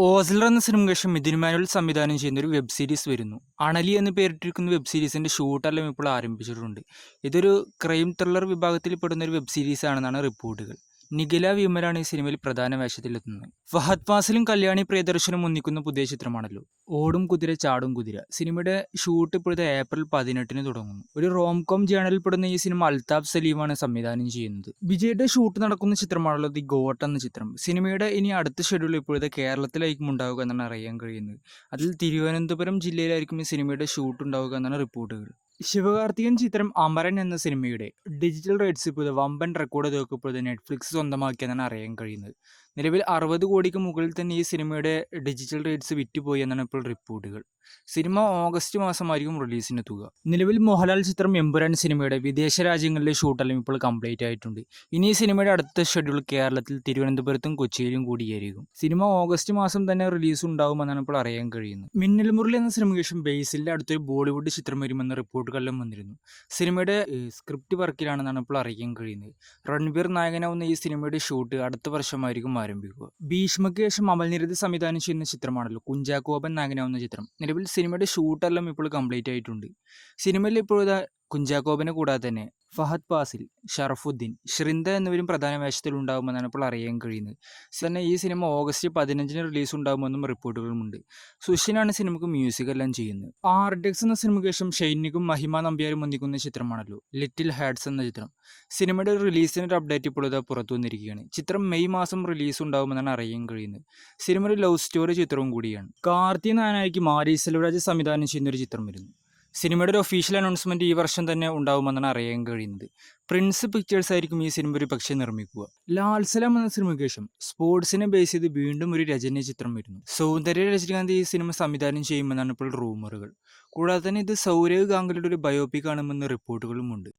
ഓസ്ലർ എന്ന സിനിമയ്ക്ക് ശേഷം മിഥുൻ മാനുവൽ സംവിധാനം ചെയ്യുന്ന ഒരു വെബ് സീരീസ് വരുന്നു. അണലി എന്ന് പേരിട്ടിരിക്കുന്ന വെബ് സീരീസിന്റെ ഷൂട്ടെല്ലാം ഇപ്പോൾ ആരംഭിച്ചിട്ടുണ്ട്. ഇതൊരു ക്രൈം ത്രില്ലർ വിഭാഗത്തിൽ പെടുന്ന ഒരു വെബ് സീരീസ് ആണെന്നാണ് റിപ്പോർട്ടുകൾ. നിഖില വിമലാണ് ഈ സിനിമയിൽ പ്രധാന വേഷത്തിലെത്തുന്നത്. ഫഹദ് ഫാസിലും കല്യാണി പ്രിയദർശനും ഒന്നിക്കുന്ന പുതിയ ചിത്രമാണല്ലോ ഓടും കുതിര ചാടും കുതിര. സിനിമയുടെ ഷൂട്ട് ഇപ്പോഴത്തെ ഏപ്രിൽ 18 തുടങ്ങുന്നു. ഒരു റോംകോം ജേണലിൽ പെടുന്ന ഈ സിനിമ അൽതാഫ് സലീമാണ് സംവിധാനം ചെയ്യുന്നത്. വിജയുടെ ഷൂട്ട് നടക്കുന്ന ചിത്രമാണല്ലോ ദി ഗോട്ട് എന്ന ചിത്രം. സിനിമയുടെ ഇനി അടുത്ത ഷെഡ്യൂൾ ഇപ്പോഴത്തെ കേരളത്തിലായിരിക്കും ഉണ്ടാവുക എന്നാണ് അറിയാൻ കഴിയുന്നത്. അതിൽ തിരുവനന്തപുരം ജില്ലയിലായിരിക്കും ഈ സിനിമയുടെ ഷൂട്ട് ഉണ്ടാവുക എന്നാണ് റിപ്പോർട്ടുകൾ. ശിവകാർത്തികൻ ചിത്രം അമരൻ എന്ന സിനിമയുടെ ഡിജിറ്റൽ റൈറ്റ്സ് ഇപ്പോൾ വമ്പൻ റെക്കോർഡ് തീർക്കപ്പോഴത് നെറ്റ്ഫ്ലിക്സ് സ്വന്തമാക്കിയെന്നാണ് അറിയാൻ കഴിയുന്നത്. നിലവിൽ 60 കോടിക്ക് മുകളിൽ തന്നെ ഈ സിനിമയുടെ ഡിജിറ്റൽ റൈറ്റ്സ് വിറ്റുപോയി എന്നാണ് ഇപ്പോൾ റിപ്പോർട്ടുകൾ. സിനിമ ഓഗസ്റ്റ് മാസമായിരിക്കും റിലീസിനെത്തുക. നിലവിൽ മോഹൻലാൽ ചിത്രം എമ്പുരാൻ സിനിമയുടെ വിദേശ രാജ്യങ്ങളിലെ ഷൂട്ടെല്ലാം ഇപ്പോൾ കംപ്ലീറ്റ് ആയിട്ടുണ്ട്. ഇനി ഈ സിനിമയുടെ അടുത്ത ഷെഡ്യൂൾ കേരളത്തിൽ തിരുവനന്തപുരത്തും കൊച്ചിയിലും കൂടിയായിരിക്കും. സിനിമ ഓഗസ്റ്റ് മാസം തന്നെ റിലീസ് ഉണ്ടാകുമെന്നാണ് ഇപ്പോൾ അറിയാൻ കഴിയുന്നത്. മിന്നൽ മുരളി എന്ന സിനിമയ്ക്ക് ശേഷം ബേസിലിന്റെ അടുത്തൊരു ബോളിവുഡ് ചിത്രം വരുമെന്ന റിപ്പോർട്ടുകളെല്ലാം വന്നിരുന്നു. സിനിമയുടെ സ്ക്രിപ്റ്റ് വർക്കിലാണെന്നാണ് ഇപ്പോൾ അറിയാൻ കഴിയുന്നത്. രൺബീർ നായകനാവുന്ന ഈ സിനിമയുടെ ഷൂട്ട് അടുത്ത വർഷമായിരിക്കും ആരംഭിക്കുക. ഭീഷ്മയ്ക്ക് ശേഷം അമൽനിരത് സംവിധാനം ചെയ്യുന്ന ചിത്രമാണല്ലോ കുഞ്ചാക്കോബൻ നായകനാവുന്ന ചിത്രം. നിലവിൽ സിനിമയുടെ ഷൂട്ടെല്ലാം ഇപ്പോൾ കംപ്ലീറ്റ് ആയിട്ടുണ്ട്. സിനിമയിൽ ഇപ്പോഴത്തെ കുഞ്ചാക്കോബനെ കൂടാതെ തന്നെ ഫഹദ് ഫാസിൽ, ഷറഫുദ്ദീൻ, ഷ്രിന്ദ എന്നിവരും പ്രധാന വേഷത്തിൽ ഉണ്ടാകുമെന്നാണ് ഇപ്പോൾ അറിയാൻ കഴിയുന്നത്. തന്നെ ഈ സിനിമ ഓഗസ്റ്റ് 15 റിലീസ് ഉണ്ടാകുമെന്നും റിപ്പോർട്ടുകളുമുണ്ട്. സുഷിനാണ് സിനിമയ്ക്ക് മ്യൂസിക് എല്ലാം ചെയ്യുന്നത്. ആർടെക്സ് എന്ന സിനിമയ്ക്ക് ശേഷം ഷൈനിക്കും മഹിമ നമ്പ്യാരും ഒന്നിക്കുന്ന ചിത്രമാണല്ലോ ലിറ്റിൽ ഹാഡ്സ് എന്ന ചിത്രം. സിനിമയുടെ റിലീസിനൊരു അപ്ഡേറ്റ് ഇപ്പോൾ ഇതാ പുറത്തു വന്നിരിക്കുകയാണ്. ചിത്രം മെയ് മാസം റിലീസ് ഉണ്ടാകുമെന്നാണ് അറിയാൻ കഴിയുന്നത്. സിനിമ ഒരു ലവ് സ്റ്റോറി ചിത്രവും കൂടിയാണ്. കാർത്തി നായനായിക്ക് മാരി സെൽവരാജ് സംവിധാനം ചെയ്യുന്ന ഒരു ചിത്രം വരുന്നു. സിനിമയുടെ ഒരു ഒഫീഷ്യൽ അനൗൺസ്മെന്റ് ഈ വർഷം തന്നെ ഉണ്ടാവുമെന്നാണ് അറിയാൻ കഴിയുന്നത്. പ്രിൻസ് പിക്ചേഴ്സ് ആയിരിക്കും ഈ സിനിമ ഒരു പക്ഷേ നിർമ്മിക്കുക. ലാൽസലാം എന്ന സിനിമയ്ക്ക് ശേഷം സ്പോർട്സിനെ ബേസ് ചെയ്ത് വീണ്ടും ഒരു രജനി ചിത്രം വരുന്നു. സൗന്ദര്യ രജനികാന്ത് ഈ സിനിമ സംവിധാനം ചെയ്യുമെന്നാണ് ഇപ്പോൾ റൂമറുകൾ. കൂടാതെ തന്നെ ഇത് സൗരവ് ഗാംഗുലിയുടെ ഒരു ബയോപിക് ആണെന്ന് റിപ്പോർട്ടുകളുമുണ്ട്.